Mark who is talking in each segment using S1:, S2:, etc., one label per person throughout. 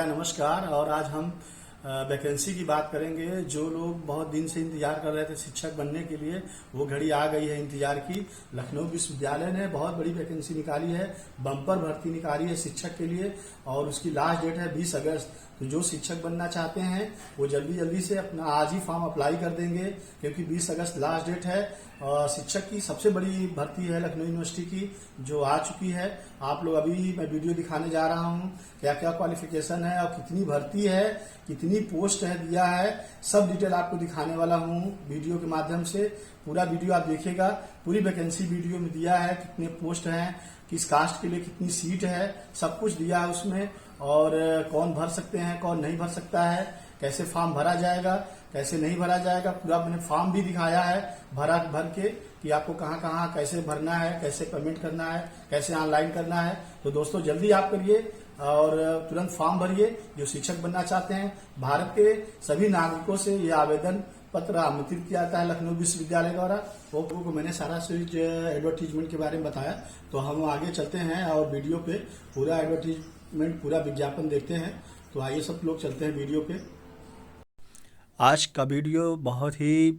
S1: नमस्कार। और आज हम वैकेंसी की बात करेंगे। जो लोग बहुत दिन से इंतजार कर रहे थे शिक्षक बनने के लिए, वो घड़ी आ गई है इंतजार की। लखनऊ विश्वविद्यालय ने बहुत बड़ी वैकेंसी निकाली है, बम्पर भर्ती निकाली है शिक्षक के लिए, और उसकी लास्ट डेट है 20 अगस्त। तो जो शिक्षक बनना चाहते हैं वो जल्दी जल्दी से अपना आज ही फॉर्म अप्लाई कर देंगे, क्योंकि 20 अगस्त लास्ट डेट है। शिक्षक की सबसे बड़ी भर्ती है लखनऊ यूनिवर्सिटी की, जो आ चुकी है। आप लोग अभी मैं वीडियो दिखाने जा रहा हूँ क्या क्या क्वालिफिकेशन है और कितनी भर्ती है, कितनी पोस्ट है दिया है, सब डिटेल आपको दिखाने वाला हूँ वीडियो के माध्यम से। पूरा वीडियो आप देखिएगा, पूरी वैकेंसी वीडियो में दिया है, कितने पोस्ट हैं, किस कास्ट के लिए कितनी सीट है, सब कुछ दिया है उसमें। और कौन भर सकते हैं, कौन नहीं भर सकता है, कैसे फॉर्म भरा जाएगा, कैसे नहीं भरा जाएगा, पूरा मैंने फॉर्म भी दिखाया है भर के कि आपको कहाँ कहाँ कैसे भरना है, कैसे पेमेंट करना है, कैसे ऑनलाइन करना है। तो दोस्तों जल्दी आप करिए और तुरंत फॉर्म भरिए जो शिक्षक बनना चाहते हैं। भारत के सभी नागरिकों से ये आवेदन पत्र आमंत्रित किया जाता है लखनऊ विश्वविद्यालय द्वारा। वो को मैंने सारा चीज एडवर्टीजमेंट के बारे में बताया। तो हम आगे चलते हैं और वीडियो पे पूरा एडवर्टीजमेंट, पूरा विज्ञापन देखते हैं। तो आइए सब लोग चलते हैं वीडियो पे। आज का वीडियो बहुत ही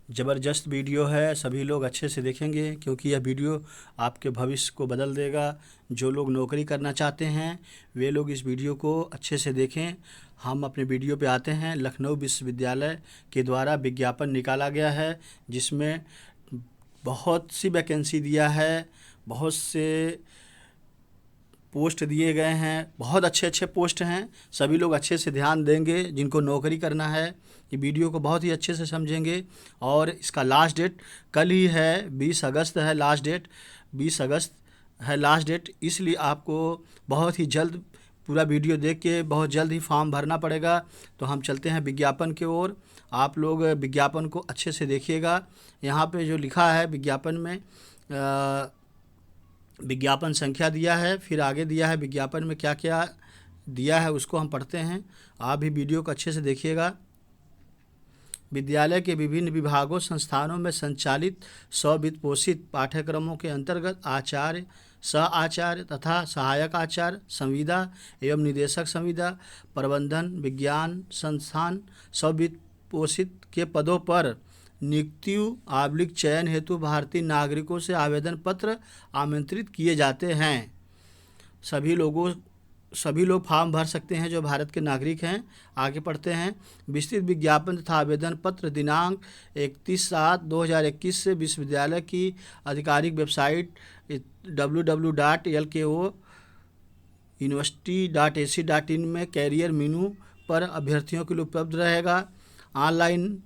S1: ज़बरदस्त वीडियो है, सभी लोग अच्छे से देखेंगे, क्योंकि यह वीडियो आपके भविष्य को बदल देगा। जो लोग नौकरी करना चाहते हैं वे लोग इस वीडियो को अच्छे से देखें। हम अपने वीडियो पे आते हैं। लखनऊ विश्वविद्यालय के द्वारा विज्ञापन निकाला गया है, जिसमें बहुत सी वैकेंसी दिया है, बहुत से पोस्ट दिए गए हैं, बहुत अच्छे अच्छे पोस्ट हैं। सभी लोग अच्छे से ध्यान देंगे जिनको नौकरी करना है, ये वीडियो को बहुत ही अच्छे से समझेंगे। और इसका लास्ट डेट कल ही है, 20 अगस्त है लास्ट डेट, 20 अगस्त है लास्ट डेट। इसलिए आपको बहुत ही जल्द पूरा वीडियो देख के बहुत जल्द ही फॉर्म भरना पड़ेगा। तो हम चलते हैं विज्ञापन की ओर। आप लोग विज्ञापन को अच्छे से देखिएगा। यहाँ पे जो लिखा है विज्ञापन में विज्ञापन संख्या दिया है, फिर आगे दिया है विज्ञापन में क्या क्या दिया है, उसको हम पढ़ते हैं। आप भी वीडियो को अच्छे से देखिएगा। विद्यालय के विभिन्न विभागों संस्थानों में संचालित 100 वित्त पोषित पाठ्यक्रमों के अंतर्गत आचार्य, सह आचार्य तथा सहायक आचार्य, संविदा एवं निदेशक संविदा, प्रबंधन विज्ञान संस्थान 100 वित्त पोषित के पदों पर नियुक्ति चयन हेतु भारतीय नागरिकों से आवेदन पत्र आमंत्रित किए जाते हैं। सभी लोग फॉर्म भर सकते हैं जो भारत के नागरिक हैं। आगे पढ़ते हैं। विस्तृत विज्ञापन तथा आवेदन पत्र दिनांक 31/7/2021 से विश्वविद्यालय की आधिकारिक वेबसाइट www.lko.university.ac.in में कैरियर मेनू पर अभ्यर्थियों के लिए उपलब्ध रहेगा। ऑनलाइन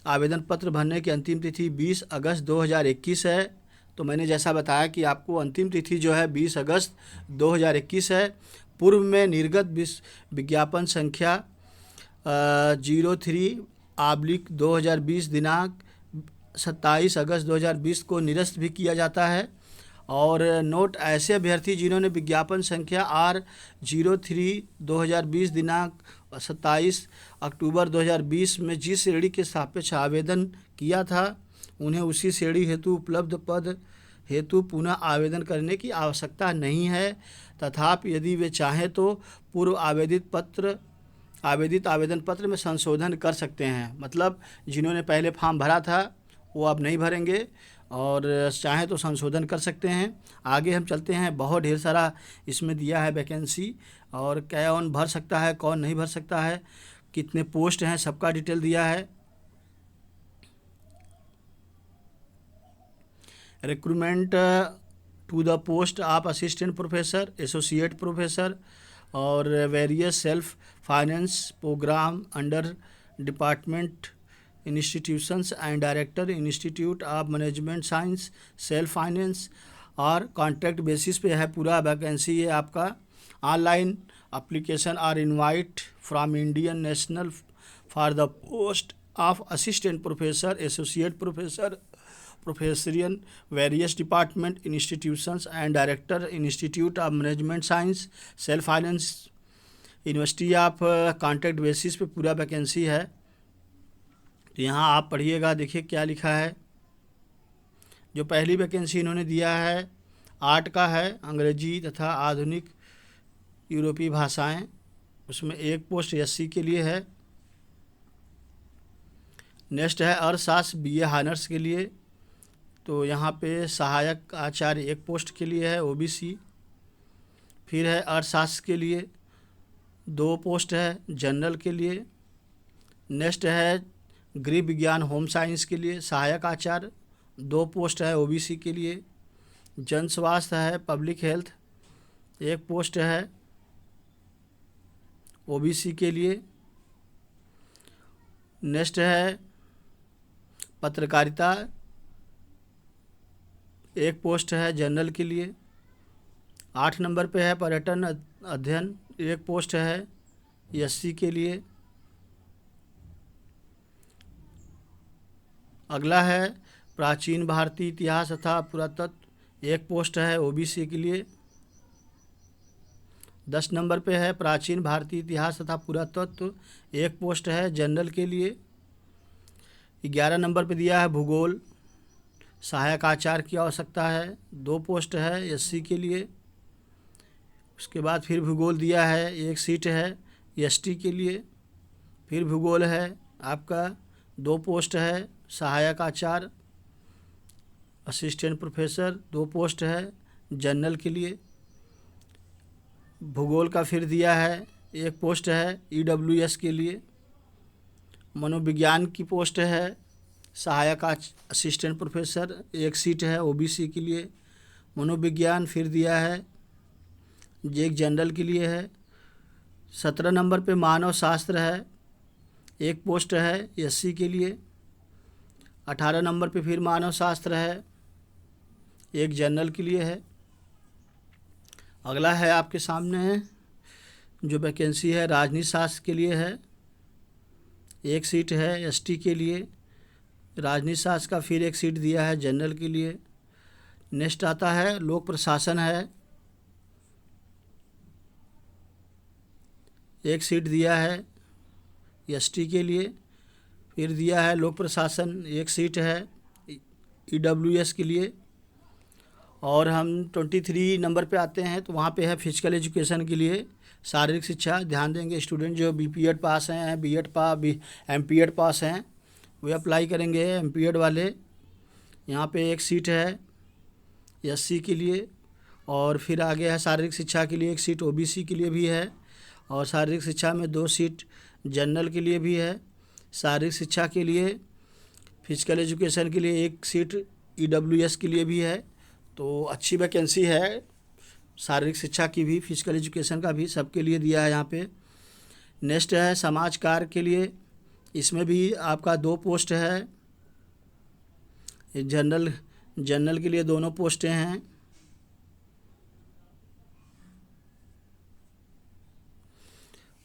S1: आवेदन पत्र भरने की अंतिम तिथि 20 अगस्त 2021 है। तो मैंने जैसा बताया कि आपको अंतिम तिथि जो है 20 अगस्त 2021 है। पूर्व में निर्गत विज्ञापन संख्या 03/2020 दिनांक 27 अगस्त 2020 को निरस्त भी किया जाता है। और नोट, ऐसे अभ्यर्थी जिन्होंने विज्ञापन संख्या R03/2020 दिनांक 27 अक्टूबर 2020 में जिस श्रेणी के सापेक्ष आवेदन किया था, उन्हें उसी श्रेणी हेतु उपलब्ध पद हेतु पुनः आवेदन करने की आवश्यकता नहीं है। तथापि यदि वे चाहें तो पूर्व आवेदित आवेदन पत्र में संशोधन कर सकते हैं। मतलब जिन्होंने पहले फॉर्म भरा था वो अब नहीं भरेंगे, और चाहे तो संशोधन कर सकते हैं। आगे हम चलते हैं। बहुत ढेर सारा इसमें दिया है वैकेंसी, और कौन भर सकता है, कौन नहीं भर सकता है, कितने पोस्ट हैं, सबका डिटेल दिया है। Recruitment to the post of assistant professor, associate professor और various self finance programme under department institutions and director institute of management science self finance और कॉन्ट्रैक्ट बेसिस पे है पूरा वैकेंसी है आपका। Online application are invite from Indian national for the post of assistant professor, associate professor, professor in various department institutions and director institute of management science self finance university of contract basis पे पूरा vacancy है। तो यहाँ आप पढ़िएगा, देखिए क्या लिखा है। जो पहली वैकेंसी इन्होंने दिया है 8 का है, अंग्रेजी तथा आधुनिक यूरोपीय भाषाएं। उसमें एक पोस्ट एससी के लिए है। नेक्स्ट है अर्थशास्त्र बीए हानर्स के लिए, तो यहाँ पे सहायक आचार्य एक पोस्ट के लिए है ओबीसी। फिर है अर्थशास्त्र के लिए 2 पोस्ट है जनरल के लिए। नेक्स्ट है गृह विज्ञान होम साइंस के लिए सहायक आचार्य 2 पोस्ट है ओबीसी के लिए। जन स्वास्थ्य है पब्लिक हेल्थ 1 पोस्ट है ओबीसी के लिए। नेक्स्ट है पत्रकारिता 1 पोस्ट है जनरल के लिए। 8 नंबर पे है पर्यटन अध्ययन 1 पोस्ट है एससी के लिए। अगला है प्राचीन भारतीय इतिहास तथा पुरातत्व 1 पोस्ट है ओबीसी के लिए। 10 नंबर पे है प्राचीन भारतीय इतिहास तथा पुरातत्व 1 पोस्ट है जनरल के लिए। 11 नंबर पे दिया है भूगोल सहायक आचार्य की आवश्यकता है 2 पोस्ट है एससी के लिए। उसके बाद फिर भूगोल दिया है 1 सीट है एसटी के लिए। फिर भूगोल है आपका 2 पोस्ट है सहायक आचार्य असिस्टेंट प्रोफेसर 2 पोस्ट है जनरल के लिए। भूगोल का फिर दिया है 1 पोस्ट है ईडब्ल्यूएस के लिए। मनोविज्ञान की पोस्ट है सहायक असिस्टेंट प्रोफेसर 1 सीट है ओबीसी के लिए। मनोविज्ञान फिर दिया है ये एक जनरल के लिए है। 17 नंबर पे मानव शास्त्र है 1 पोस्ट है एससी के लिए। 18 नंबर पे फिर मानव शास्त्र है 1 जनरल के लिए है। अगला है आपके सामने जो वैकेंसी है राजनीति शास्त्र के लिए है 1 सीट है एसटी के लिए। राजनीति शास्त्र का फिर 1 सीट दिया है जनरल के लिए। नेक्स्ट आता है लोक प्रशासन है 1 सीट दिया है एसटी के लिए। फिर दिया है लोक प्रशासन 1 सीट है ईडब्ल्यूएस के लिए। और हम 23 नंबर पे आते हैं तो वहाँ पे है फिजिकल एजुकेशन के लिए शारीरिक शिक्षा। ध्यान देंगे स्टूडेंट जो बीपीएड पास हैं एमपीएड पास हैं वे अप्लाई करेंगे। एमपीएड वाले यहाँ पे 1 सीट है एससी के लिए। और फिर आगे है शारीरिक शिक्षा के लिए 1 सीट ओबीसी के लिए भी है। और शारीरिक शिक्षा में 2 सीट जनरल के लिए भी है। शारीरिक शिक्षा के लिए फिजिकल एजुकेशन के लिए 1 सीट ईडब्ल्यूएस के लिए भी है। तो अच्छी वैकेंसी है शारीरिक शिक्षा की भी फिजिकल एजुकेशन का भी सबके लिए दिया है यहाँ पे। नेक्स्ट है समाज कार्य के लिए, इसमें भी आपका 2 पोस्ट है। जनरल के लिए दोनों पोस्टें हैं।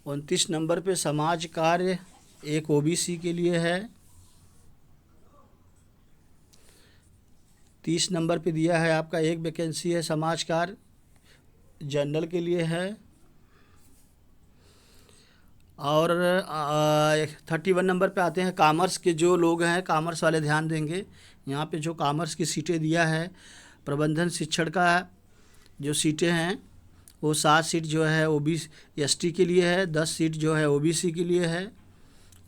S1: और 29 नंबर पे समाज कार्य 1 ओबीसी के लिए है। 30 नंबर पे दिया है आपका 1 वैकेंसी है समाज कार्य जनरल के लिए है। और 31 नंबर पे आते हैं कॉमर्स के जो लोग हैं कॉमर्स वाले ध्यान देंगे। यहाँ पे जो कॉमर्स की सीटें दिया है प्रबंधन शिक्षण का जो सीटें हैं वो 7 सीट जो है ओबीसी एसटी के लिए है, 10 सीट जो है ओबीसी के लिए है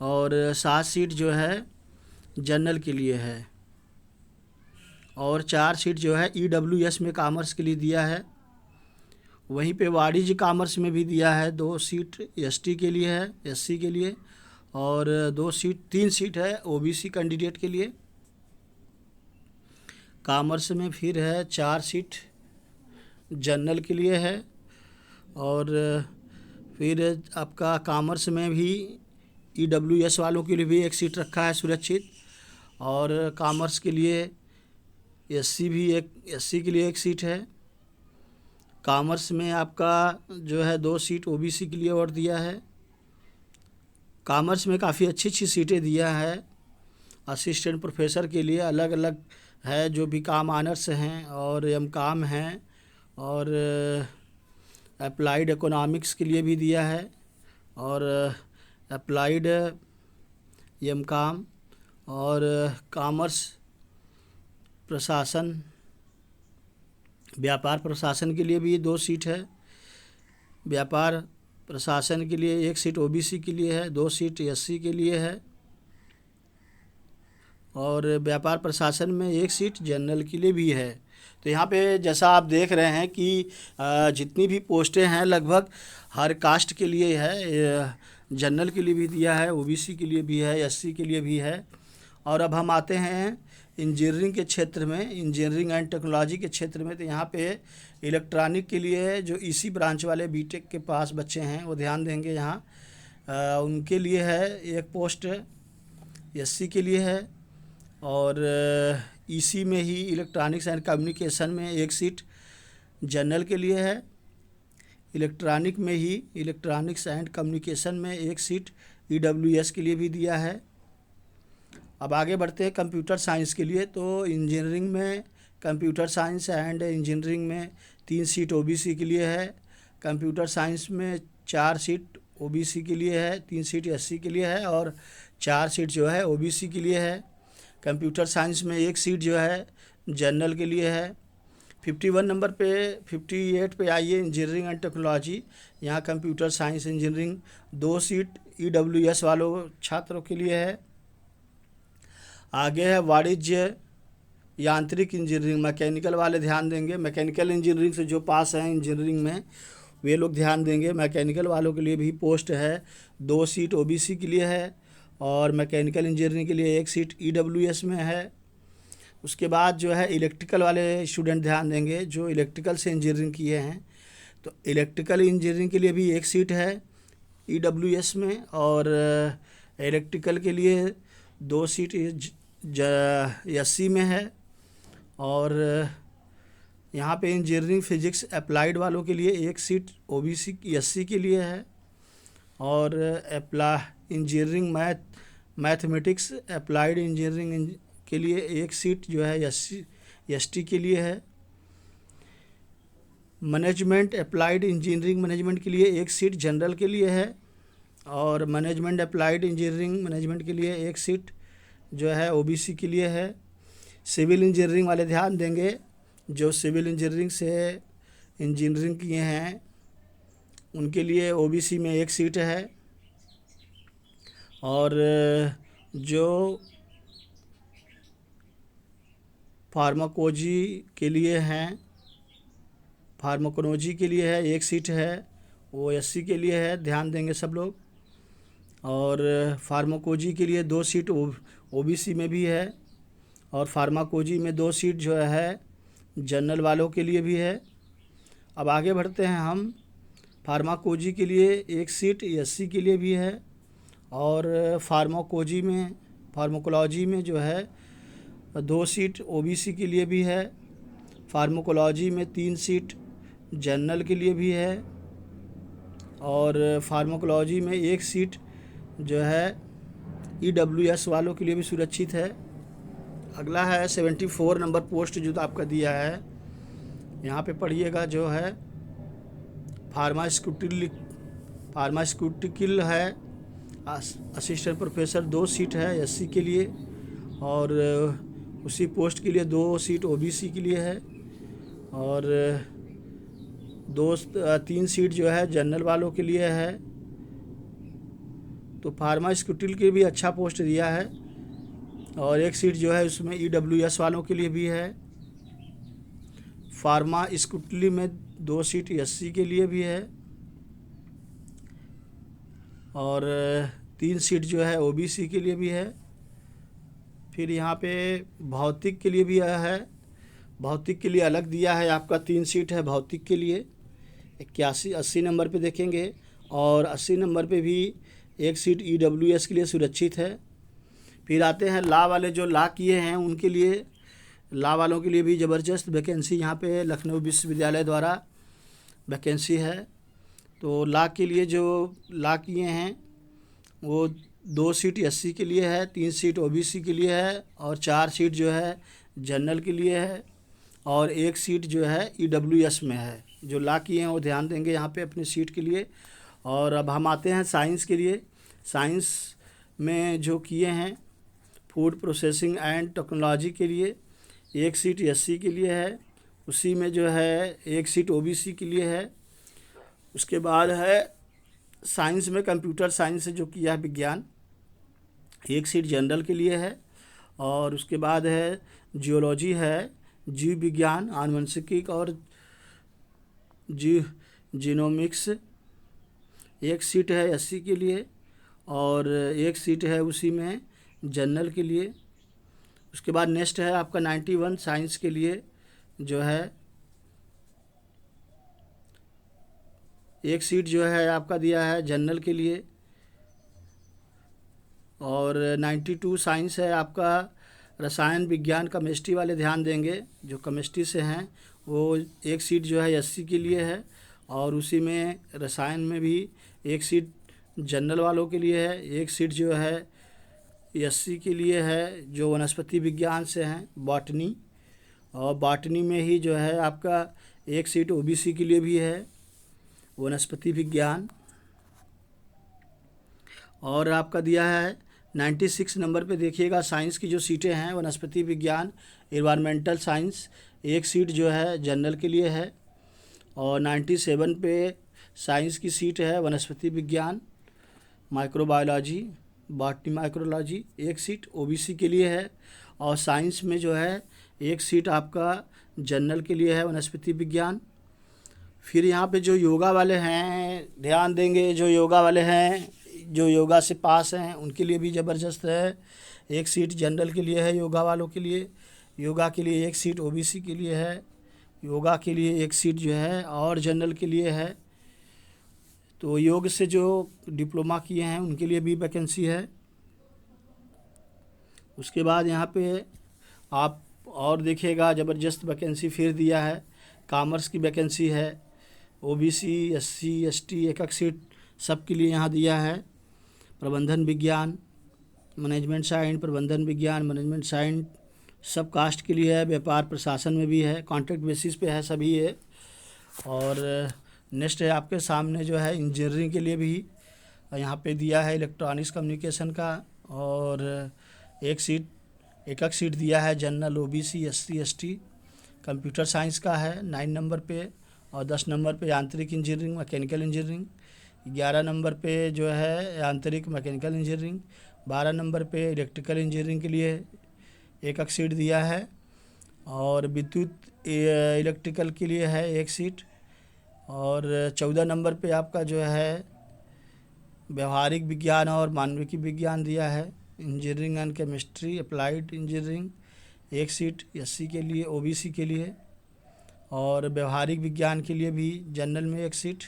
S1: और 7 सीट जो है जनरल के लिए है। और 4 सीट जो है ईडब्ल्यूएस में कॉमर्स के लिए दिया है। वहीं पे वाणिज्य कॉमर्स में भी दिया है 2 सीट एसटी के लिए है एससी के लिए। और 3 सीट है ओबीसी कैंडिडेट के लिए। कॉमर्स में फिर है 4 सीट जनरल के लिए है। और फिर आपका कॉमर्स में भी ईडब्ल्यूएस वालों के लिए भी 1 सीट रखा है सुरक्षित। और कॉमर्स के लिए एससी के लिए 1 सीट है। कॉमर्स में आपका जो है 2 सीट ओबीसी के लिए और दिया है। कॉमर्स में काफ़ी अच्छी सीटें दिया है। असिस्टेंट प्रोफेसर के लिए अलग अलग है जो भी काम ऑनर्स हैं और एमकॉम हैं। और अप्लाइड इकोनॉमिक्स के लिए भी दिया है। और अप्लाइड एमकॉम और कॉमर्स प्रशासन व्यापार प्रशासन के लिए भी 2 सीट है। व्यापार प्रशासन के लिए 1 सीट ओबीसी के लिए है, 2 सीट एससी के लिए है, और व्यापार प्रशासन में 1 सीट जनरल के लिए भी है। तो यहाँ पे जैसा आप देख रहे हैं कि जितनी भी पोस्टें हैं लगभग हर कास्ट के लिए है, जनरल के लिए भी दिया है, ओबीसी के लिए भी है, एससी के लिए भी है। और अब हम आते हैं इंजीनियरिंग के क्षेत्र में, इंजीनियरिंग एंड टेक्नोलॉजी के क्षेत्र में। तो यहाँ पे इलेक्ट्रॉनिक के लिए जो इसी ब्रांच वाले बीटेक के पास बच्चे हैं वो ध्यान देंगे। यहाँ उनके लिए है 1 पोस्ट, एससी के लिए है, और इसी में ही इलेक्ट्रॉनिक्स एंड कम्युनिकेशन में 1 सीट जनरल के लिए है। इलेक्ट्रॉनिक में ही इलेक्ट्रॉनिक्स एंड कम्युनिकेशन में 1 सीट ईडब्ल्यूएस के लिए भी दिया है। अब आगे बढ़ते हैं कंप्यूटर साइंस के लिए। तो इंजीनियरिंग में कंप्यूटर साइंस एंड इंजीनियरिंग में 3 सीट ओबीसी के लिए है। कंप्यूटर साइंस में 4 सीट ओबीसी के लिए है, 3 सीट एससी के लिए है, और 4 सीट जो है ओबीसी के लिए है। कंप्यूटर साइंस में 1 सीट जो है जनरल के लिए है। 51 नंबर पे 58 पे आइए इंजीनियरिंग एंड टेक्नोलॉजी। यहाँ computer science engineering 2 seat EWS वालों छात्रों के लिए है। आगे है वाणिज्य यांत्रिक इंजीनियरिंग, मैकेनिकल वाले ध्यान देंगे। मैकेनिकल इंजीनियरिंग से जो पास हैं इंजीनियरिंग में वे लोग ध्यान देंगे। मैकेनिकल वालों के लिए भी पोस्ट है, 2 सीट ओबीसी के लिए है, और मैकेनिकल इंजीनियरिंग के लिए 1 सीट ईडब्ल्यूएस में है। उसके बाद जो है इलेक्ट्रिकल वाले स्टूडेंट ध्यान देंगे जो इलेक्ट्रिकल से इंजीनियरिंग किए हैं। तो इलेक्ट्रिकल इंजीनियरिंग के लिए भी 1 सीट है ईडब्ल्यूएस में, और इलेक्ट्रिकल के लिए 2 सीट एससी में है। और यहाँ पे इंजीनियरिंग फिजिक्स अप्लाइड वालों के लिए 1 सीट ओबीसी एससी के लिए है, और इंजीनियरिंग मैथमेटिक्स अप्लाइड इंजीनियरिंग के लिए 1 सीट जो है एसटी के लिए है। मैनेजमेंट अप्लाइड इंजीनियरिंग मैनेजमेंट के लिए 1 सीट जनरल के लिए है, और मैनेजमेंट अप्लाइड इंजीनियरिंग मैनेजमेंट के लिए 1 सीट जो है ओबीसी के लिए है। सिविल इंजीनियरिंग वाले ध्यान देंगे जो सिविल इंजीनियरिंग से इंजीनियरिंग किए हैं उनके लिए ओबीसी में 1 सीट है। और जो फार्माकोलॉजी के लिए हैं, फार्माकोलॉजी के लिए है 1 सीट है, वो एससी के लिए है, ध्यान देंगे सब लोग। और फार्माकोलॉजी के लिए 2 सीट ओबीसी में भी है, और फार्माकोलॉजी में 2 सीट जो है जनरल वालों के लिए भी है। अब आगे बढ़ते हैं हम। फार्माकोलॉजी के लिए 1 सीट एससी के लिए भी है, और फार्माकोलॉजी में जो है 2 सीट ओबीसी के लिए भी है। फार्माकोलॉजी में 3 सीट जनरल के लिए भी है, और फार्माकोलॉजी में 1 सीट जो है ईडब्ल्यूएस वालों के लिए भी सुरक्षित है। अगला है 74 नंबर पोस्ट जो आपका दिया है, यहाँ पे पढ़िएगा जो है फार्मास्यूटिकल है, असिस्टेंट प्रोफेसर 2 सीट है एससी के लिए, और उसी पोस्ट के लिए 2 सीट ओबीसी के लिए है, और 3 सीट जो है जनरल वालों के लिए है। तो फार्मास्यूटिकल के भी अच्छा पोस्ट दिया है, और 1 सीट जो है उसमें ईडब्ल्यूएस वालों के लिए भी है। फार्मास्यूटिकल में 2 सीट एससी के लिए भी है, और 3 सीट जो है ओबीसी के लिए भी है। फिर यहाँ पे भौतिक के लिए भी है, भौतिक के लिए अलग दिया है आपका 3 सीट है भौतिक के लिए। 80 नंबर पे देखेंगे, और 80 नंबर पे भी 1 सीट ईडब्ल्यूएस के लिए सुरक्षित है। फिर आते हैं लॉ वाले जो लॉ किए हैं उनके लिए, लॉ वालों के लिए भी ज़बरदस्त वैकेंसी यहाँ पे लखनऊ विश्वविद्यालय द्वारा वैकेंसी है। तो लॉ के लिए जो लॉ किए हैं वो 2 सीट एससी के लिए है, 3 सीट ओबीसी के लिए है, और 4 सीट जो है जनरल के लिए है, और 1 सीट जो है ईडब्ल्यूएस में है। जो लॉ किए हैं वो ध्यान देंगे यहाँ पे अपनी सीट के लिए। और अब हम आते हैं साइंस के लिए। साइंस में जो किए हैं फूड प्रोसेसिंग एंड टेक्नोलॉजी के लिए 1 सीट एससी के लिए है, उसी में जो है 1 सीट ओबीसी के लिए है। उसके बाद है साइंस में कंप्यूटर साइंस से जो किया है विज्ञान, एक सीट जनरल के लिए है। और उसके बाद है जियोलॉजी है, जीव विज्ञान, आनुवंशिकी और जीनोमिक्स, एक सीट है एससी के लिए। और एक सीट है उसी में जनरल के लिए। उसके बाद नेक्स्ट है आपका 91 साइंस के लिए जो है एक सीट जो है आपका दिया है जनरल के लिए। और 92 साइंस है आपका रसायन विज्ञान, केमिस्ट्री वाले ध्यान देंगे जो केमिस्ट्री से हैं, वो एक सीट जो है एससी के लिए है। और उसी में रसायन में भी एक सीट जनरल वालों के लिए है, एक सीट जो है एससी के लिए है जो वनस्पति विज्ञान से हैं, बॉटनी। और बॉटनी में ही जो है आपका एक सीट ओबीसी के लिए भी है, वनस्पति विज्ञान। और आपका दिया है 96 नंबर पे देखिएगा साइंस की जो सीटें हैं, वनस्पति विज्ञान, एनवायरमेंटल साइंस, एक सीट जो है जनरल के लिए है। और 97 पे साइंस की सीट है वनस्पति विज्ञान, माइक्रोबायोलॉजी, बॉटनी माइक्रोलॉजी, एक सीट ओबीसी के लिए है। और साइंस में जो है एक सीट आपका जनरल के लिए है, वनस्पति विज्ञान। फिर यहाँ पे जो योगा वाले हैं ध्यान देंगे, जो योगा वाले हैं जो योगा से पास हैं उनके लिए भी ज़बरदस्त है, एक सीट जनरल के लिए है योगा वालों के लिए। योगा के लिए एक सीट ओबीसी के लिए है, योगा के लिए एक सीट जो है और जनरल के लिए है। तो योग से जो डिप्लोमा किए हैं उनके लिए भी वैकेंसी है। उसके बाद यहाँ पे आप और देखिएगा ज़बरदस्त वैकेंसी फिर दिया है, कॉमर्स की वैकेंसी है, ओबीसी, एससी, एसटी, एक सीट सबके लिए यहाँ दिया है। प्रबंधन विज्ञान, मैनेजमेंट साइंस, प्रबंधन विज्ञान, मैनेजमेंट साइंस सब कास्ट के लिए है, व्यापार प्रशासन में भी है, कॉन्ट्रैक्ट बेसिस पे है सभी है। और नेक्स्ट है आपके सामने जो है इंजीनियरिंग के लिए भी यहाँ पे दिया है, इलेक्ट्रॉनिक्स कम्युनिकेशन का। और एक सीट दिया है general, OBC, SC, ST. Computer science का है 9 नंबर पे। और 10 नंबर पे यांत्रिक इंजीनियरिंग, मैकेनिकल इंजीनियरिंग। 11 नंबर पे जो है यांत्रिक मैकेनिकल इंजीनियरिंग। 12 नंबर पे इलेक्ट्रिकल इंजीनियरिंग के लिए एक सीट दिया है। और विद्युत इलेक्ट्रिकल के लिए है एक सीट। और 14 नंबर पे आपका जो है व्यवहारिक विज्ञान और मानविकी विज्ञान दिया है, engineering and chemistry, applied engineering, एक सीट एससी के लिए, ओबीसी के लिए। और व्यवहारिक विज्ञान के लिए भी जनरल में एक सीट।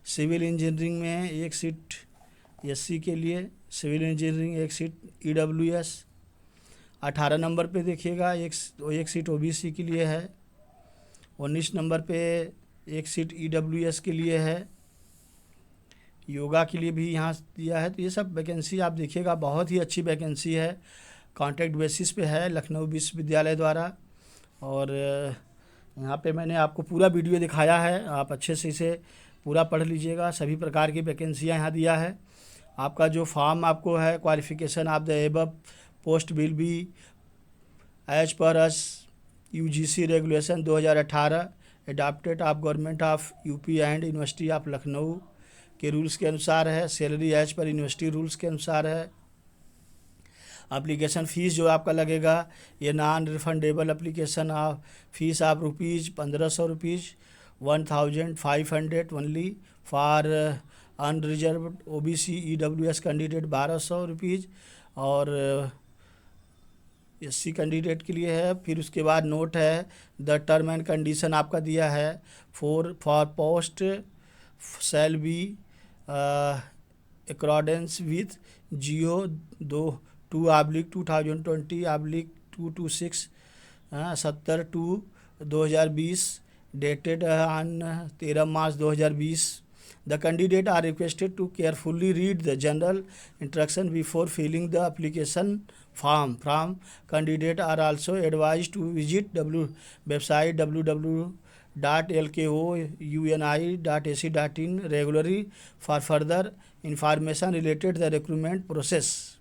S1: सिविल इंजीनियरिंग में एक सीट एससी के लिए, सिविल इंजीनियरिंग एक सीट ईडब्ल्यूएस। 18 नंबर पे देखिएगा एक सीट ओबीसी के लिए है। 19 नंबर पे एक सीट ईडब्ल्यूएस के लिए है। योगा के लिए भी यहाँ दिया है। तो ये सब वैकेंसी आप देखिएगा, बहुत ही अच्छी वैकेंसी है, कॉन्ट्रैक्ट बेसिस पे है लखनऊ विश्वविद्यालय द्वारा। और यहाँ पे मैंने आपको पूरा वीडियो दिखाया है, आप अच्छे से इसे पूरा पढ़ लीजिएगा। सभी प्रकार की वैकेंसियाँ यहाँ दिया है। आपका जो फॉर्म आपको है, qualification of the above post will be as per as UGC regulation 2018 adapted of government of UP and university of Lucknow के रूल्स के अनुसार है। Salary as per university rules के अनुसार है। एप्लीकेशन फ़ीस जो आपका लगेगा, ये non refundable application of fees of rupees 1500 rupees, 1500 only for unreserved OBC EWS candidate 1200 rupees और एससी कैंडिडेट के लिए है। फिर उसके बाद नोट है, द टर्म एंड कंडीशन आपका दिया है for post shall be accordance with Jio 2/2020/226 70/2/2020 dated on 13 March 2020। The candidate are requested to carefully read the general instruction before filling the application form. Candidate are also advised to visit website www.lkouni.ac.in regularly for further information related to the recruitment process.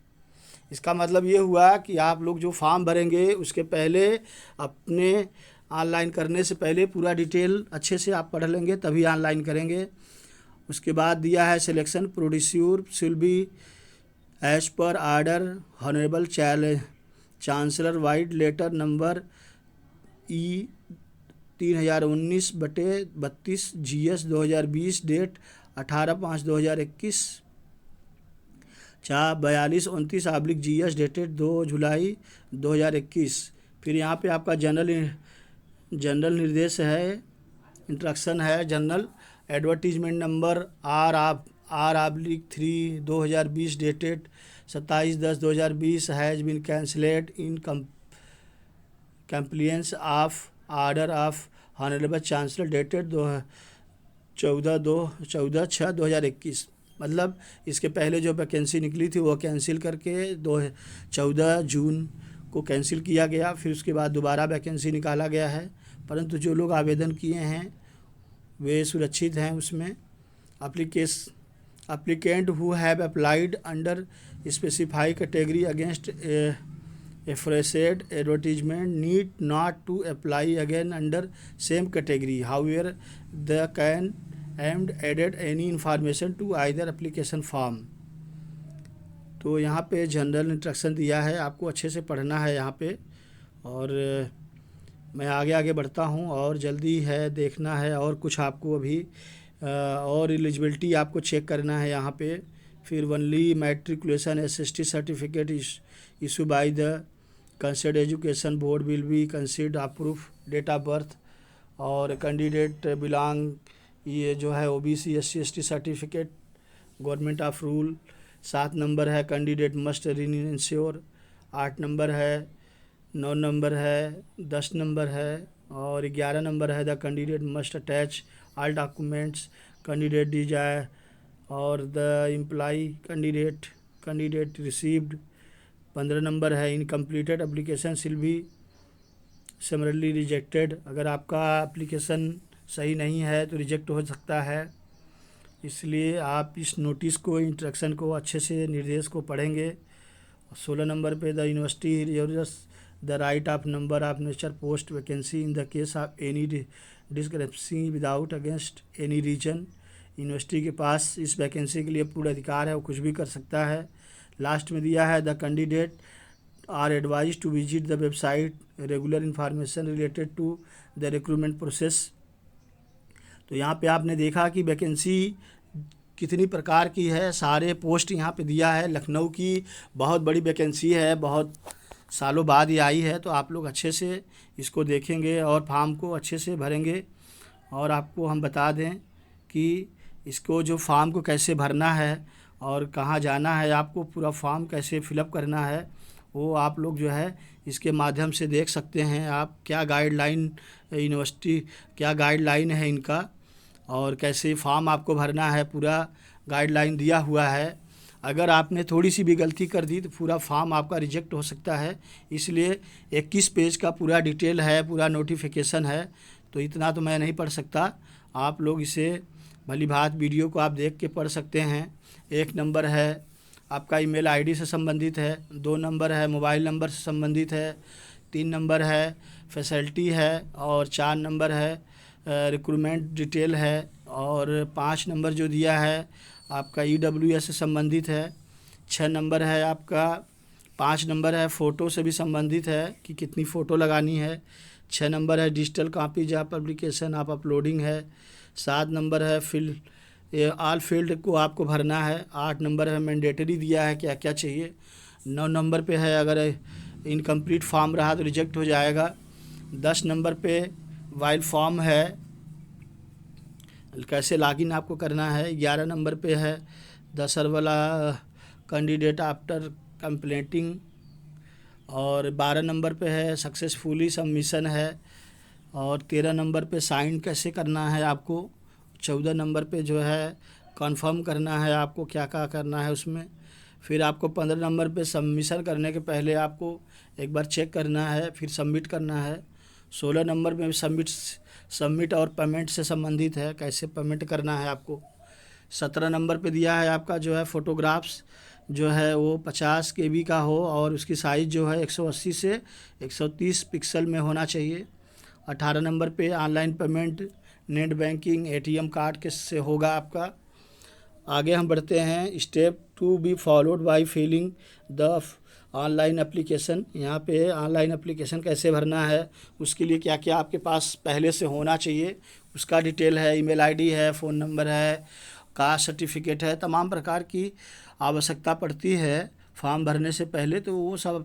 S1: इसका मतलब ये हुआ कि आप लोग जो form भरेंगे उसके पहले अपने ऑनलाइन करने से पहले पूरा डिटेल अच्छे से आप पढ़ लेंगे, तभी ऑनलाइन करेंगे। उसके बाद दिया है selection procedure shall be as per order honourable chancellor vide letter number E 3019/32 GS 2020 date 18/5/2021 4229/GS dated 2 July 2021। फिर यहाँ पे आपका जनरल निर्देश है, इंस्ट्रक्शन है general. Advertisement number R/3 2020 dated 27/10/2020 has been cancelled in compliance of order of honourable chancellor dated 14/6/2021। मतलब इसके पहले जो वैकेंसी निकली थी वो कैंसिल करके 14 जून को कैंसिल किया गया। फिर उसके बाद दोबारा वैकेंसी निकाला गया है, परंतु जो लोग आवेदन किए हैं वे सुरक्षित हैं उसमें। applicant who have applied under specified category against a fresh advertisement need not to apply again under same category. However, they can and added any information to either application form. तो यहाँ पे जनरल इंस्ट्रक्शन दिया है, आपको अच्छे से पढ़ना है यहाँ पे। और मैं आगे बढ़ता हूँ और जल्दी है देखना है, और कुछ आपको अभी और एलिजिबिलिटी आपको चेक करना है यहाँ पे। फिर only matriculation SST certificate issue by the considered education board will be considered approve date of birth. और कैंडिडेट बिलोंग ये जो है OBC SC/ST certificate government of rule. 7 number है कैंडिडेट मस्ट इंश्योर। 8 नंबर है, 9 नंबर है, 10 number है और 11 number है the candidate must attach all documents candidate desire और the employee candidate received. 15 number है incompleted application will be summarily rejected. अगर आपका एप्लीकेशन सही नहीं है तो रिजेक्ट हो सकता है, इसलिए आप इस नोटिस को, इंस्ट्रक्शन को अच्छे से निर्देश को पढ़ेंगे। 16 नंबर पे the university reserves the right of number of nature post vacancy in the case of any discrepancy without against any reason. University के पास इस वैकेंसी के लिए पूरा अधिकार है, वो कुछ भी कर सकता है। लास्ट में दिया है the candidate are advise to visit the website regular information related to the recruitment process. तो यहाँ पे आपने देखा कि वैकेंसी कितनी प्रकार की है, सारे पोस्ट यहाँ पे दिया है। लखनऊ की बहुत बड़ी वैकेंसी है, बहुत सालों बाद ये आई है, तो आप लोग अच्छे से इसको देखेंगे और फॉर्म को अच्छे से भरेंगे। और आपको हम बता दें कि इसको जो फॉर्म को कैसे भरना है और कहाँ जाना है, आपको पूरा फॉर्म कैसे फिलअप करना है, वो आप लोग जो है इसके माध्यम से देख सकते हैं। आप क्या गाइडलाइन यूनिवर्सिटी क्या गाइडलाइन है इनका, और कैसे फॉर्म आपको भरना है, पूरा गाइडलाइन दिया हुआ है। अगर आपने थोड़ी सी भी गलती कर दी तो पूरा फॉर्म आपका रिजेक्ट हो सकता है। इसलिए 21 पेज का पूरा डिटेल है, पूरा नोटिफिकेशन है, तो इतना तो मैं नहीं पढ़ सकता। आप लोग इसे भली भांति वीडियो को आप देख के पढ़ सकते हैं। 1 नंबर है आपका ईमेल आईडी से संबंधित है, 2 नंबर है मोबाइल नंबर से संबंधित है, 3 नंबर है फैसिलिटी है, और 4 नंबर है रिक्रूटमेंट डिटेल है, और 5 नंबर जो दिया है आपका EWS से संबंधित है। 6 नंबर है आपका 5 नंबर है फ़ोटो से भी संबंधित है कि कितनी फ़ोटो लगानी है। 6 नंबर है डिजिटल कॉपीज ऑफ पब्लिकेशन आप अपलोडिंग है। 7 नंबर है ऑल फील्ड को आपको भरना है। 8 नंबर है मैंडेटरी दिया है क्या क्या चाहिए। 9 नंबर पे है अगर इनकम्प्लीट फॉर्म रहा तो रिजेक्ट हो जाएगा। 10 नंबर पे वाइल फॉर्म है, कैसे लॉगिन आपको करना है। 11 नंबर पे है द सर्वला कैंडिडेट आफ्टर कंप्लीटिंग, और 12 नंबर पे है सक्सेसफुली सबमिशन है, और 13 नंबर पे साइन कैसे करना है आपको। 14 नंबर पे जो है कंफर्म करना है आपको क्या क्या करना है उसमें। फिर आपको 15 नंबर पे सबमिशन करने के पहले आपको एक बार चेक करना है, फिर सबमिट करना है। 16 नंबर पे सबमिट और पेमेंट से संबंधित है, कैसे पेमेंट करना है आपको। 17 नंबर पे दिया है आपका जो है फ़ोटोग्राफ्स जो है वो 50 KB का हो, और उसकी साइज़ जो है 180 से 130 पिक्सल में होना चाहिए। 18 नंबर पे online payment net banking ATM card के से होगा आपका। आगे हम बढ़ते हैं। Step to be followed by filling the online application. यहाँ पे ऑनलाइन एप्लीकेशन कैसे भरना है, उसके लिए क्या क्या आपके पास पहले से होना चाहिए, उसका डिटेल है, ईमेल आईडी है, फ़ोन नंबर है, कास्ट सर्टिफिकेट है, तमाम प्रकार की आवश्यकता पड़ती है फॉर्म भरने से पहले। तो वो सब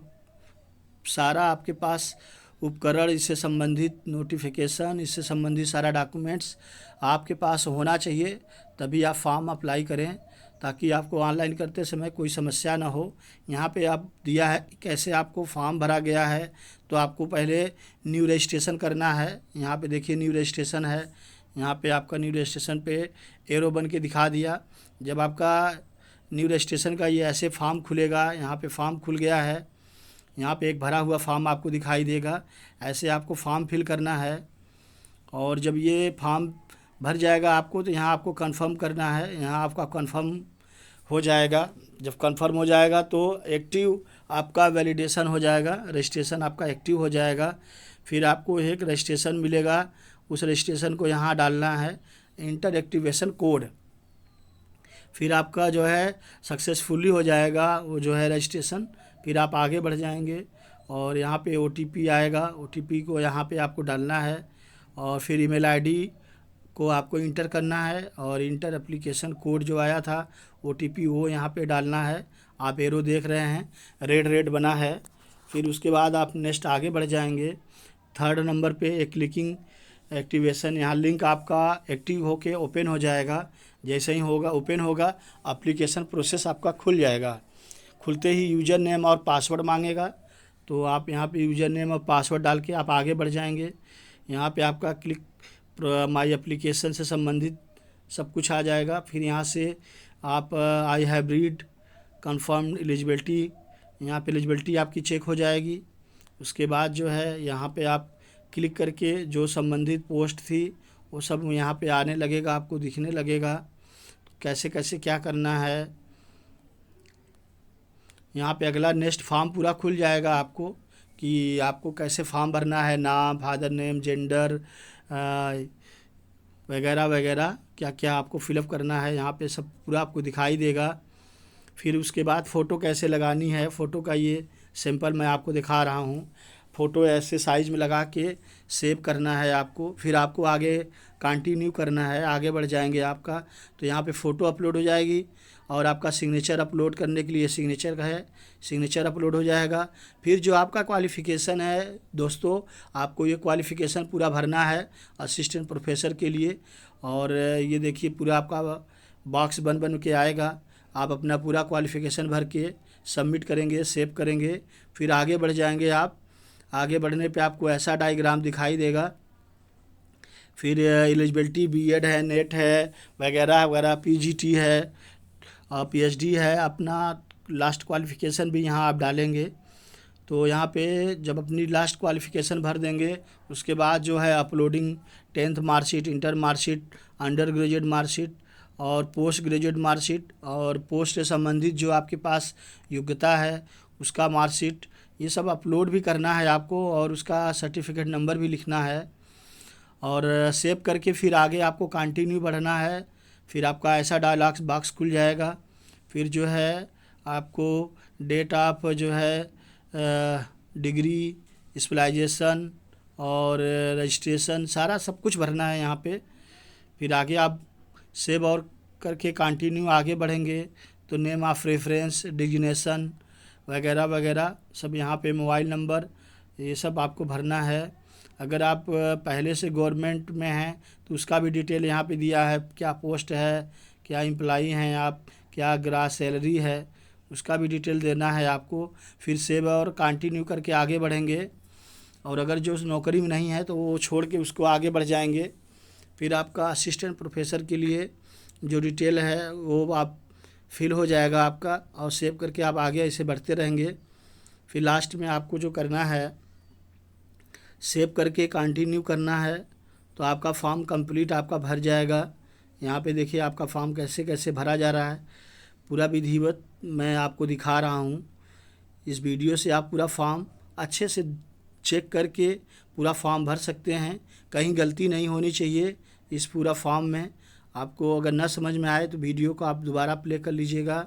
S1: सारा आपके पास उपकरण, इससे संबंधित नोटिफिकेशन, इससे संबंधित सारा डॉक्यूमेंट्स आपके पास होना चाहिए, तभी आप फॉर्म अप्लाई करें, ताकि आपको ऑनलाइन करते समय कोई समस्या ना हो। यहाँ पे आप दिया है कैसे आपको फॉर्म भरा गया है। तो आपको पहले न्यू रजिस्ट्रेशन करना है। यहाँ पे देखिए न्यू रजिस्ट्रेशन है, यहाँ पे आपका न्यू रजिस्ट्रेशन पे एरो बन के दिखा दिया। जब आपका न्यू रजिस्ट्रेशन का ये ऐसे फॉर्म खुलेगा, यहाँ पे फॉर्म खुल गया है, यहाँ पे एक भरा हुआ फॉर्म आपको दिखाई देगा। ऐसे आपको फॉर्म फिल करना है, और जब ये फॉर्म भर जाएगा आपको, तो यहाँ आपको कंफर्म करना है। यहाँ आपका कंफर्म हो जाएगा। जब कंफर्म हो जाएगा तो एक्टिव आपका वैलिडेशन हो जाएगा, रजिस्ट्रेशन आपका एक्टिव हो जाएगा। फिर आपको एक रजिस्ट्रेशन मिलेगा, उस रजिस्ट्रेशन को यहाँ डालना है, इंटर एक्टिवेशन कोड। फिर आपका जो है सक्सेसफुली हो जाएगा वो जो है रजिस्ट्रेशन। फिर आप आगे बढ़ जाएंगे, और यहाँ पे OTP आएगा, OTP को यहाँ पे आपको डालना है, और फिर ईमेल आईडी को आपको इंटर करना है, और इंटर एप्लीकेशन कोड जो आया था OTP वो यहाँ पे डालना है। आप एरो देख रहे हैं, रेड रेड बना है। फिर उसके बाद आप नेक्स्ट आगे बढ़ जाएंगे। थर्ड नंबर पे एक क्लिकिंग एक्टिवेशन, यहाँ लिंक आपका एक्टिव होके ओपन हो जाएगा। जैसे ही होगा ओपन होगा, एप्लीकेशन प्रोसेस आपका खुल जाएगा। खुलते ही यूज़र नेम और पासवर्ड मांगेगा, तो आप यहाँ पे यूज़र नेम और पासवर्ड डाल के आप आगे बढ़ जाएंगे। यहाँ पे आपका क्लिक माई एप्लीकेशन से संबंधित सब कुछ आ जाएगा। फिर यहाँ से आप आई हाइब्रिड कंफर्म एलिजिबिलिटी, यहाँ पे एलिजिबिलिटी आपकी चेक हो जाएगी। उसके बाद जो है यहाँ पे आप क्लिक करके जो संबंधित पोस्ट थी वो सब यहाँ पे आने लगेगा, आपको दिखने लगेगा कैसे कैसे क्या करना है। यहाँ पे अगला नेक्स्ट फॉर्म पूरा खुल जाएगा आपको, कि आपको कैसे फॉर्म भरना है, नाम, फादर नेम, जेंडर वगैरह वगैरह क्या क्या आपको फिलअप करना है, यहाँ पे सब पूरा आपको दिखाई देगा। फिर उसके बाद फ़ोटो कैसे लगानी है, फ़ोटो का ये सैंपल मैं आपको दिखा रहा हूँ। फ़ोटो ऐसे साइज़ में लगा के सेव करना है आपको। फिर आपको आगे कंटिन्यू करना है, आगे बढ़ जाएंगे आपका, तो यहाँ पे फ़ोटो अपलोड हो जाएगी, और आपका सिग्नेचर अपलोड करने के लिए सिग्नेचर का है, सिग्नेचर अपलोड हो जाएगा। फिर जो आपका क्वालिफ़िकेशन है दोस्तों, आपको ये क्वालिफ़िकेशन पूरा भरना है असिस्टेंट प्रोफेसर के लिए। और ये देखिए पूरा आपका बॉक्स बन बन के आएगा। आप अपना पूरा क्वालिफ़िकेशन भर के सबमिट करेंगे, सेव करेंगे। फिर आगे बढ़ जाएंगे आप। आगे बढ़ने पे आपको ऐसा डायग्राम दिखाई देगा। फिर एलिजिबिलिटी बीएड है, नेट है वगैरह वगैरह, PGT है और PhD है। अपना लास्ट क्वालिफ़िकेशन भी यहाँ आप डालेंगे। तो यहाँ पे जब अपनी लास्ट क्वालिफ़िकेशन भर देंगे, उसके बाद जो है uploading 10th marksheet, inter marksheet, under graduate marksheet और पोस्ट ग्रेजुएट मार्कशीट, और पोस्ट से संबंधित जो आपके पास योग्यता है उसका मार्कशीट, ये सब अपलोड भी करना है आपको, और उसका सर्टिफिकेट नंबर भी लिखना है, और सेव करके फिर आगे आपको कंटिन्यू बढ़ना है। फिर आपका ऐसा डायलॉग बॉक्स खुल जाएगा। फिर जो है आपको डेट ऑफ जो है डिग्री, स्पेशलाइजेशन और रजिस्ट्रेशन सारा सब कुछ भरना है यहाँ पे। फिर आगे आप सेव और करके कंटिन्यू आगे बढ़ेंगे, तो नेम ऑफ रेफरेंस, डिजिग्नेशन वगैरह वगैरह सब यहाँ पे, मोबाइल नंबर, ये सब आपको भरना है। अगर आप पहले से गवर्नमेंट में हैं तो उसका भी डिटेल यहाँ पे दिया है, क्या पोस्ट है, क्या एम्प्लॉई हैं आप, क्या ग्रास सैलरी है, उसका भी डिटेल देना है आपको। फिर सेव और कंटिन्यू करके आगे बढ़ेंगे, और अगर जो नौकरी में नहीं है तो वो छोड़ के उसको आगे बढ़ जाएंगे। फिर आपका असिस्टेंट प्रोफेसर के लिए जो डिटेल है वो आप फिल हो जाएगा आपका, और सेव करके आप आगे ऐसे बढ़ते रहेंगे। फिर लास्ट में आपको जो करना है, सेव करके कंटिन्यू करना है, तो आपका फॉर्म कंप्लीट आपका भर जाएगा। यहाँ पे देखिए आपका फॉर्म कैसे कैसे भरा जा रहा है, पूरा विधिवत मैं आपको दिखा रहा हूँ। इस वीडियो से आप पूरा फॉर्म अच्छे से चेक करके पूरा फॉर्म भर सकते हैं, कहीं गलती नहीं होनी चाहिए इस पूरा फॉर्म में। आपको अगर न समझ में आए तो वीडियो को आप दोबारा प्ले कर लीजिएगा।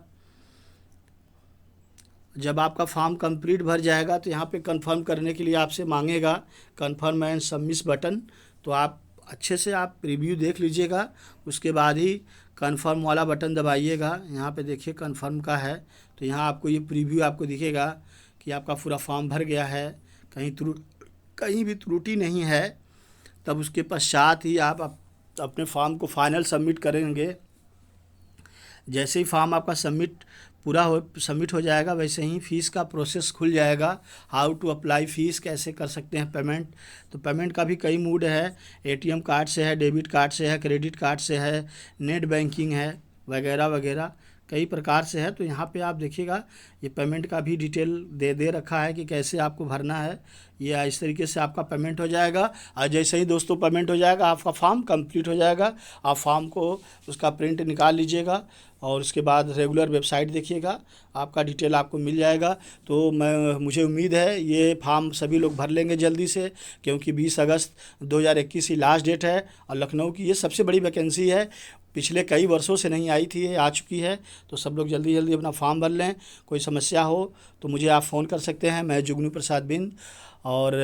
S1: जब आपका फॉर्म कंप्लीट भर जाएगा तो यहाँ पे कंफर्म करने के लिए आपसे मांगेगा कंफर्म एंड सबमिट बटन। तो आप अच्छे से आप रिव्यू देख लीजिएगा, उसके बाद ही कंफर्म वाला बटन दबाइएगा। यहाँ पे देखिए कंफर्म का है, तो यहाँ आपको ये प्रीव्यू आपको दिखेगा कि आपका पूरा फॉर्म भर गया है, कहीं भी त्रुटि नहीं है। तब उसके पश्चात ही आप अपने फॉर्म को फाइनल सबमिट करेंगे। जैसे ही फॉर्म आपका सबमिट हो जाएगा, वैसे ही फ़ीस का प्रोसेस खुल जाएगा। हाउ टू अप्लाई फ़ीस, कैसे कर सकते हैं पेमेंट। तो पेमेंट का भी कई मोड है, एटीएम कार्ड से है, डेबिट कार्ड से है, क्रेडिट कार्ड से है, नेट बैंकिंग है, वगैरह वगैरह कई प्रकार से है। तो यहाँ पे आप देखिएगा ये पेमेंट का भी डिटेल दे रखा है कि कैसे आपको भरना है। ये इस तरीके से आपका पेमेंट हो जाएगा। और जैसे ही दोस्तों पेमेंट हो जाएगा, आपका फॉर्म कंप्लीट हो जाएगा। आप फॉर्म को उसका प्रिंट निकाल लीजिएगा और उसके बाद रेगुलर वेबसाइट देखिएगा, आपका डिटेल आपको मिल जाएगा। तो मुझे उम्मीद है ये फॉर्म सभी लोग भर लेंगे जल्दी से, क्योंकि 20 अगस्त 2021 ही लास्ट डेट है। और लखनऊ की ये सबसे बड़ी वैकेंसी है, पिछले कई वर्षों से नहीं आई थी, ये आ चुकी है। तो सब लोग जल्दी जल्दी अपना फॉर्म भर लें। कोई समस्या हो तो मुझे आप फ़ोन कर सकते हैं, मैं जुगनू प्रसाद बिंद। और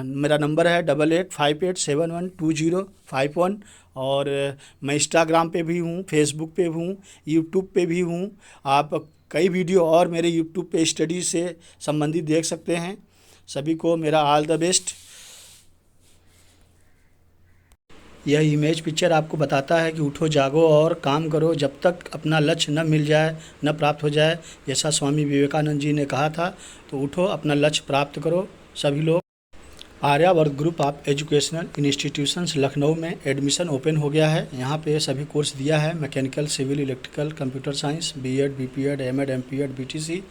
S1: मेरा नंबर है 8858712051। और मैं इंस्टाग्राम पे भी हूँ, फेसबुक पे हूँ, यूट्यूब पे भी हूँ। आप कई वीडियो और मेरे यूट्यूब पे स्टडी से संबंधित देख सकते हैं। सभी को मेरा ऑल द बेस्ट। यह इमेज पिक्चर आपको बताता है कि उठो जागो और काम करो, जब तक अपना लक्ष्य न मिल जाए, न प्राप्त हो जाए। जैसा स्वामी विवेकानंद जी ने कहा था, तो उठो अपना लक्ष्य प्राप्त करो सभी लोग। Aryavart group of educational institutions Lucknow में एडमिशन ओपन हो गया है। यहाँ पे सभी कोर्स दिया है, mechanical, civil, electrical, computer science, BEd, BPEd, MEd, MPEd, BTC.